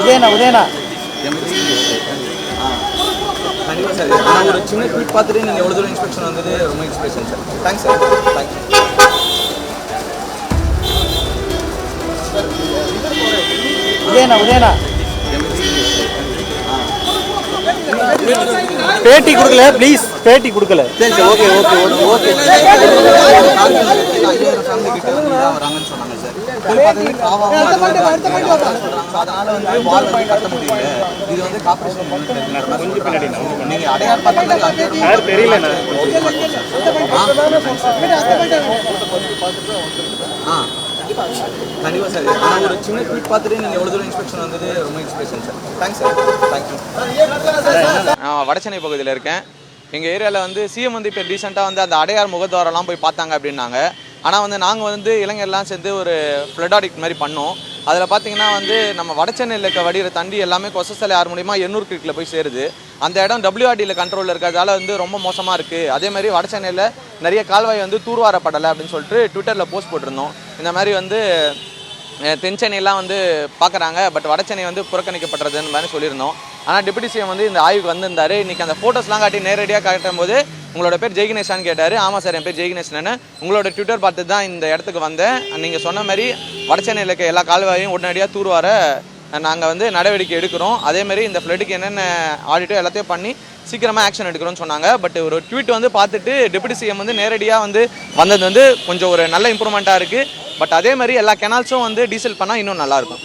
உதயனா கண்டிப்பாக சார். நான் ஒரு சின்ன ட்வீட் பார்த்துட்டு நீங்கள் எவ்வளோ தூரம் இன்ஸ்பெக்ஷன் வந்தது ரொம்ப inspiration sir. Thanks sir. Thank you. உதயனா பேட்டி கொடுக்கல, ப்ளீஸ் பேட்டி கொடுக்கல. சரி sir. Okay okay okay okay 5000 family கிட்ட வந்து இதாக வராங்கன்னு சொன்னாங்க சார். போய் பார்த்தீங்கன்னா காவாவும் அதனால வந்து வால் பண்ணி கட்ட முடியல. இது வந்து கார்பரேஷன் கொஞ்சம் பின்னாடி நீங்கள் அடையாளம் பார்த்தீங்கன்னா தெரியல. கண்டிப்பாக சார். நான் ஒரு சின்ன ட்வீட் பார்த்துட்டு நீங்கள் எவ்வளோ தூரம் இன்ஸ்பெக்ஷன் வந்தது ரொம்ப inspiration sir. Thanks sir. Thank you. நான் வடசென்னை பகுதியில் இருக்கேன். எங்கள் ஏரியாவில் வந்து சிஎம் வந்து இப்போ ரீசெண்டாக வந்து அந்த அடையார் முகத்வாரெல்லாம் போய் பார்த்தாங்க அப்படின்னாங்க. ஆனால் வந்து நாங்கள் வந்து இளைஞர்லாம் சேர்ந்து ஒரு ஃப்ளட் ஆடிட் மாதிரி பண்ணோம். அதில் பார்த்தீங்கன்னா வந்து நம்ம வடசென்னையில் இருக்க வடிகிற தண்ணி எல்லாமே கொசஸ்தலை ஆறு மூலிமா எண்ணூர் கிரிக்கில் போய் சேருது. அந்த இடம் WRDயில் கண்ட்ரோலில் இருக்கிறதால வந்து ரொம்ப மோசமாக இருக்குது. அதேமாதிரி வடசென்னையில் நிறைய கால்வாய் வந்து தூர்வாரப்படலை அப்படின்னு சொல்லிட்டு ட்விட்டரில் போஸ்ட் போட்டிருந்தோம். இந்த மாதிரி வந்து தென்சென்னையெல்லாம் வந்து பார்க்குறாங்க, பட் வடசென்னை வந்து புறக்கணிக்கப்படுறதுன்னு மாதிரி சொல்லியிருந்தோம். ஆனால் டெபுட்டி சிஎம் வந்து இந்த ஆய்வுக்கு வந்திருந்தார். இன்றைக்கி அந்த ஃபோட்டோஸ்லாம் காட்டி நேரடியாக காட்டும் போது உங்களோட பேர் ஜெய்கணேஷான்னு கேட்டார். ஆமாம் சார், என் பேர் ஜெய்கணேஷன். உங்களோட ட்விட்டர் பார்த்து தான் இந்த இடத்துக்கு வந்தேன். நீங்கள் சொன்ன மாதிரி வடசென்னையில் இருக்க எல்லா கால்வாயும் உடனடியாக தூர்வார நாங்கள் வந்து நடவடிக்கை எடுக்கிறோம். அதேமாதிரி இந்த ஃப்ளட்டுக்கு என்னென்ன ஆடிட்டோ எல்லாத்தையும் பண்ணி சீக்கிரமாக ஆக்ஷன் எடுக்கிறோம்னு சொன்னாங்க. பட் ஒரு ட்வீட் வந்து பார்த்துட்டு டெபுட்டி சிஎம் வந்து நேரடியாக வந்து வந்தது வந்து கொஞ்சம் ஒரு நல்ல இம்ப்ரூவ்மெண்ட்டாக இருக்குது. பட் அதே மாதிரி எல்லா கெனால்ஸும் வந்து டீசல் பண்ணால் இன்னும் நல்லாயிருக்கும்.